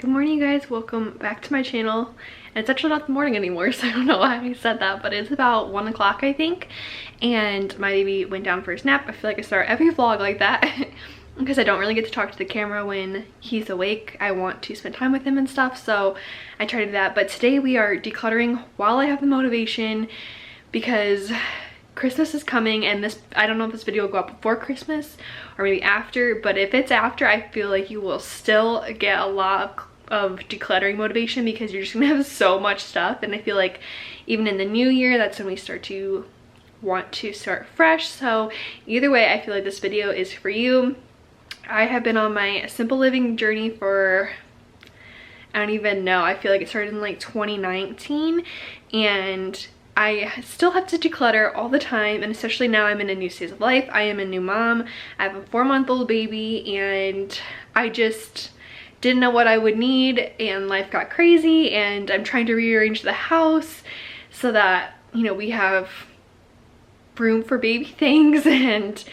Good morning, you guys. Welcome back to my channel. And it's actually not the morning anymore, so I don't know why I said that, but it's about 1 o'clock, I think, and my baby went down for his nap. I feel like I start every vlog like that because I don't really get to talk to the camera when he's awake. I want to spend time with him and stuff, so I try to do that. But today we are decluttering while I have the motivation, because Christmas is coming, and this, I don't know if this video will go up before Christmas or maybe after, but if it's after, I feel like you will still get a lot of decluttering motivation, because you're just gonna have so much stuff. And I feel like even in the new year, that's when we start to want to start fresh. So either way, I feel like this video is for you. I have been on my simple living journey for, I don't even know, I feel like it started in like 2019, and I still have to declutter all the time, and especially now I'm in a new stage of life. I am a new mom. I have a 4-month-old baby, and I just didn't know what I would need, and life got crazy, and I'm trying to rearrange the house so that, you know, we have room for baby things and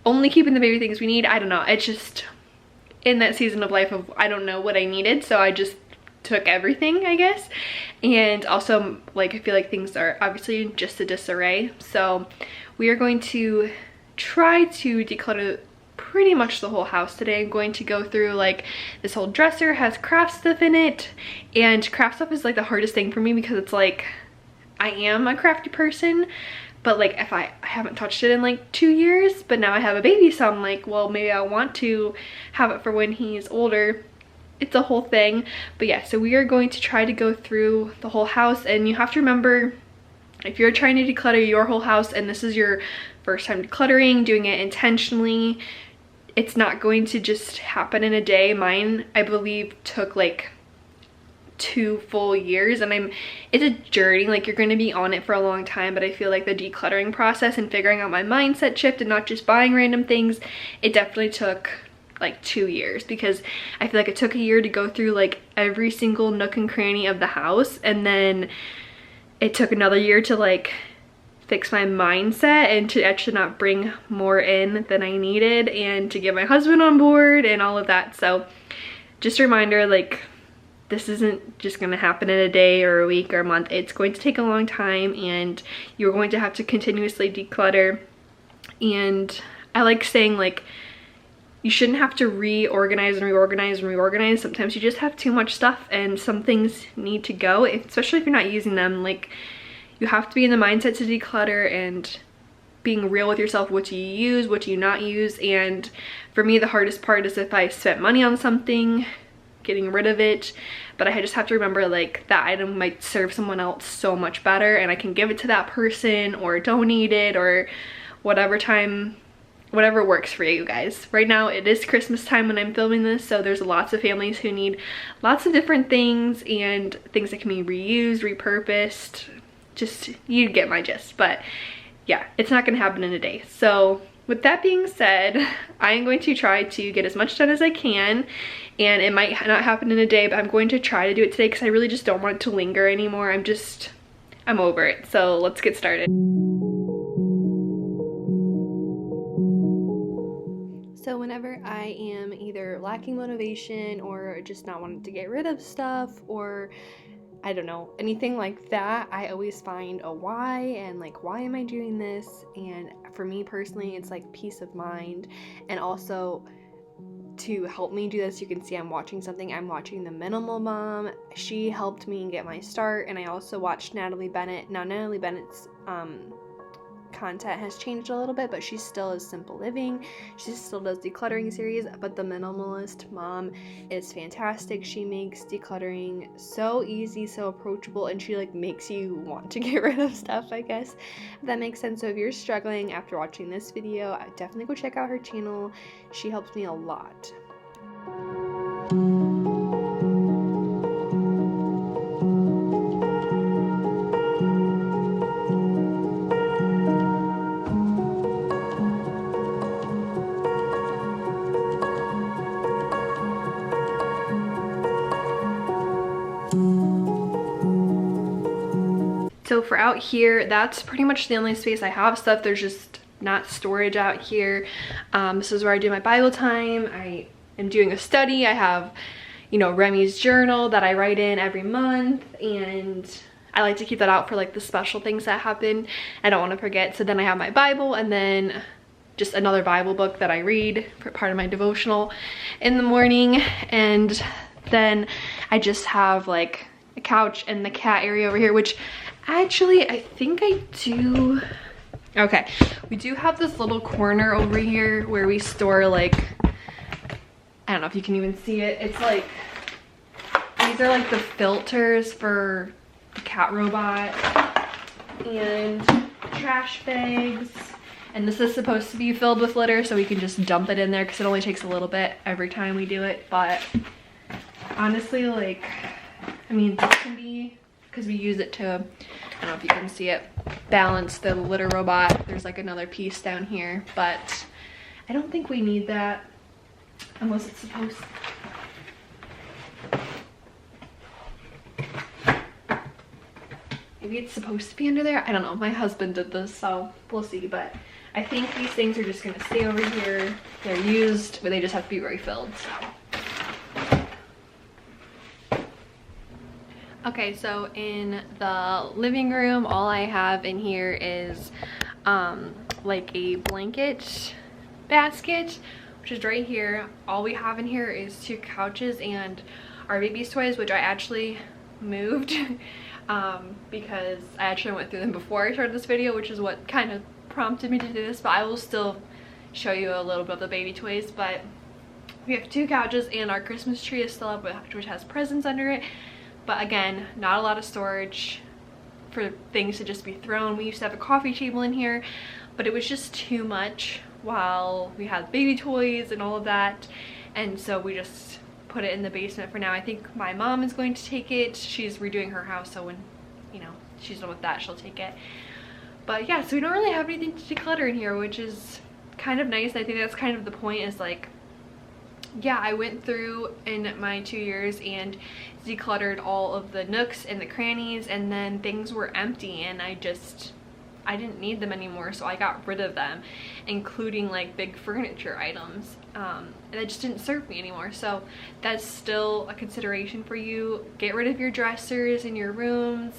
only keeping the baby things we need. I don't know. It's just in that season of life of I don't know what I needed, so I just took everything, I guess. And also, like, I feel like things are obviously just a disarray, so we are going to try to declutter pretty much the whole house today. I'm going to go through, like, this whole dresser has craft stuff in it, and craft stuff is like the hardest thing for me, because it's like I am a crafty person, but like if I haven't touched it in like 2 years, but now I have a baby, so I'm like, well, maybe I want to have it for when he's older. It's a whole thing. But yeah, so we are going to try to go through the whole house. And you have to remember, if you're trying to declutter your whole house and this is your first time decluttering, doing it intentionally, it's not going to just happen in a day. Mine, I believe, took like 2 full years, and it's a journey. Like, you're going to be on it for a long time, but I feel like the decluttering process and figuring out my mindset shift and not just buying random things, it definitely took like 2 years, because I feel like it took a year to go through like every single nook and cranny of the house, and then it took another year to like fix my mindset and to actually not bring more in than I needed, and to get my husband on board and all of that. So just a reminder, like, this isn't just going to happen in a day or a week or a month. It's going to take a long time, and you're going to have to continuously declutter. And I like saying, like, you shouldn't have to reorganize and reorganize and reorganize. Sometimes you just have too much stuff, and some things need to go, especially if you're not using them. Like, you have to be in the mindset to declutter and being real with yourself. What do you use? What do you not use? And for me, the hardest part is if I spent money on something, getting rid of it. But I just have to remember, like, that item might serve someone else so much better, and I can give it to that person or donate it, or whatever works for you guys. Right now it is Christmas time when I'm filming this, so there's lots of families who need lots of different things, and things that can be reused, repurposed. Just, you get my gist. But yeah, it's not gonna happen in a day. So with that being said, I'm going to try to get as much done as I can, and it might not happen in a day, but I'm going to try to do it today, because I really just don't want it to linger anymore. I'm over it. So let's get started. So whenever I am either lacking motivation or just not wanting to get rid of stuff, or I don't know, anything like that, I always find a why, and like, why am I doing this? And for me personally, it's like peace of mind. And also, to help me do this, you can see I'm watching something. I'm watching The Minimal Mom. She helped me get my start. And I also watched Natalie Bennett. Now, Natalie Bennett's content has changed a little bit, but she still is simple living. She still does decluttering series, but The Minimalist Mom is fantastic. She makes decluttering so easy, so approachable, and she like makes you want to get rid of stuff, I guess, if that makes sense. So if you're struggling after watching this video, I definitely go check out her channel. She helps me a lot. So for out here, that's pretty much the only space I have stuff. There's just not storage out here. This is where I do my Bible time. I am doing a study. I have you know, Remy's journal that I write in every month, and I like to keep that out for like the special things that happen. I don't want to forget. So then I have my Bible, and then just another Bible book that I read for part of my devotional in the morning. And then I just have like a couch and the cat area over here, which actually I think I do. Okay, we do have this little corner over here where we store like, I don't know if you can even see it. It's like, these are like the filters for the cat robot and trash bags. And this is supposed to be filled with litter, so we can just dump it in there because it only takes a little bit every time we do it. But honestly, like, I mean, this can be, because we use it to, I don't know if you can see it, balance the litter robot. There's like another piece down here, but I don't think we need that unless it's supposed to. Maybe it's supposed to be under there. I don't know. My husband did this, so we'll see. But I think these things are just gonna stay over here. They're used, but they just have to be refilled. So. Okay, so in the living room, all I have in here is like a blanket basket, which is right here. All we have in here is 2 couches and our baby's toys, which I actually moved. Because I actually went through them before I started this video, which is what kind of prompted me to do this, but I will still show you a little bit of the baby toys. But we have 2 couches and our Christmas tree is still up, which has presents under it. But again, not a lot of storage for things to just be thrown. We used to have a coffee table in here, but it was just too much while we had baby toys and all of that, and so we just put it in the basement for now. I think my mom is going to take it. She's redoing her house, so when, you know, she's done with that, she'll take it. But yeah, so we don't really have anything to declutter in here, which is kind of nice. I think that's kind of the point, is like, yeah, I went through in my 2 years and decluttered all of the nooks and the crannies, and then things were empty and I didn't need them anymore, so I got rid of them, including like big furniture items. That just didn't serve me anymore. So that's still a consideration for you. Get rid of your dressers in your rooms.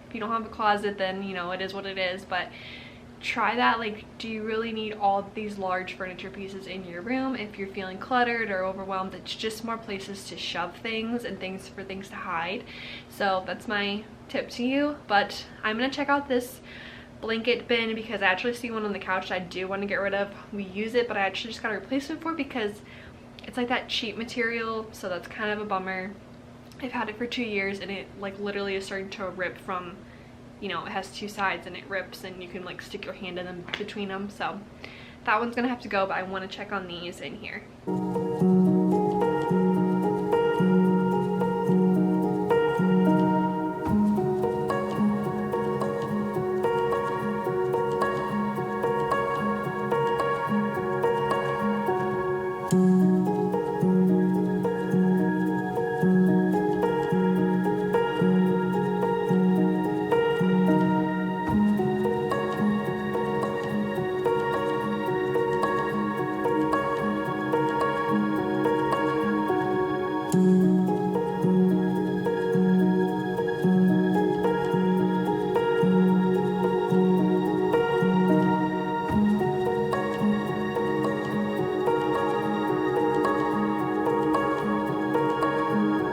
If you don't have a closet, then you know, it is what it is, but try that. Like, do you really need all these large furniture pieces in your room? If you're feeling cluttered or overwhelmed, it's just more places to shove things and things for things to hide. So that's my tip to you. But I'm gonna check out this blanket bin because I actually see one on the couch that I do want to get rid of. We use it, but I actually just got a replacement for it because it's like that cheap material, so that's kind of a bummer. I've had it for 2 years and it like literally is starting to rip from, you know, it has 2 sides and it rips and you can like stick your hand in them between them. So that one's gonna have to go, but I want to check on these in here.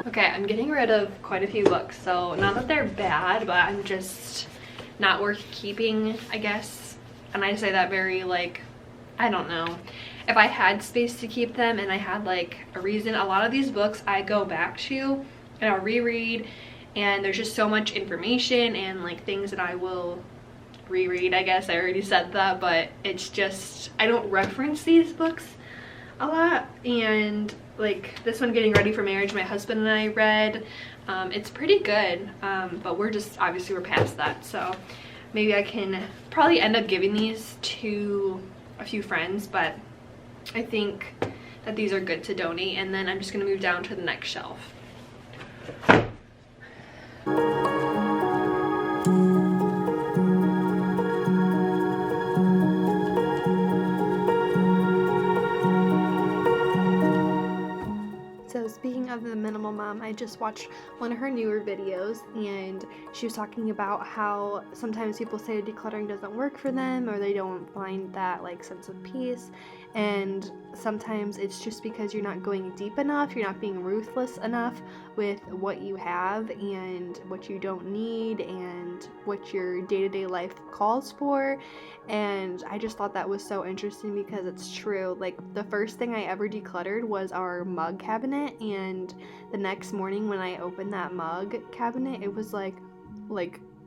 Okay, I'm getting rid of quite a few books, so not that they're bad, but I'm just not worth keeping, I guess. And I say that very like, I don't know. If I had space to keep them and I had like a reason, a lot of these books I go back to and I'll reread, and there's just so much information and like things that I will reread. I guess I already said that, but it's just, I don't reference these books a lot. And like this one, Getting Ready for Marriage, my husband and I read. It's pretty good, but we're past that, so maybe I can probably end up giving these to a few friends, but I think that these are good to donate. And then I'm just going to move down to the next shelf. just watched one of her newer videos, and she was talking about how sometimes people say decluttering doesn't work for them, or they don't find that like sense of peace, and sometimes it's just because you're not going deep enough, you're not being ruthless enough with what you have and what you don't need and what your day-to-day life calls for. And I just thought that was so interesting because it's true. Like, the first thing I ever decluttered was our mug cabinet, and the next morning when I opened that mug cabinet, it was like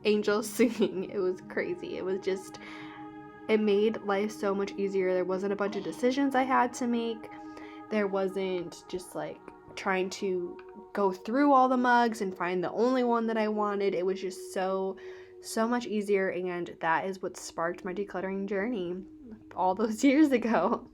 angels singing. It was crazy. It made life so much easier. There wasn't a bunch of decisions I had to make. There wasn't just like trying to go through all the mugs and find the only one that I wanted. It was just so much easier, and that is what sparked my decluttering journey all those years ago.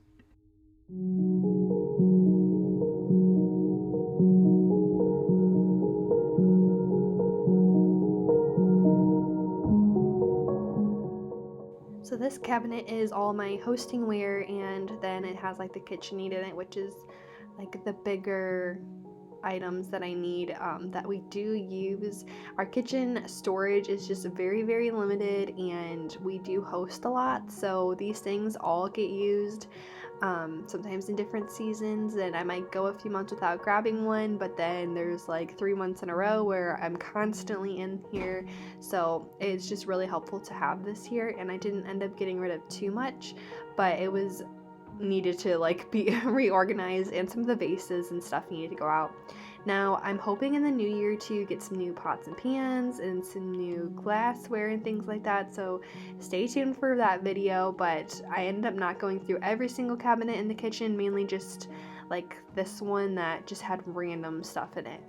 So this cabinet is all my hosting ware, and then it has like the KitchenAid in it, which is like the bigger items that I need that we do use. Our kitchen storage is just very, very limited, and we do host a lot, so these things all get used sometimes in different seasons, and I might go a few months without grabbing one, but then there's like 3 months in a row where I'm constantly in here, so it's just really helpful to have this here. And I didn't end up getting rid of too much, but it was needed to like be reorganized, and some of the vases and stuff needed to go out. Now I'm hoping in the new year to get some new pots and pans and some new glassware and things like that, so stay tuned for that video. But I ended up not going through every single cabinet in the kitchen, mainly just like this one that just had random stuff in it.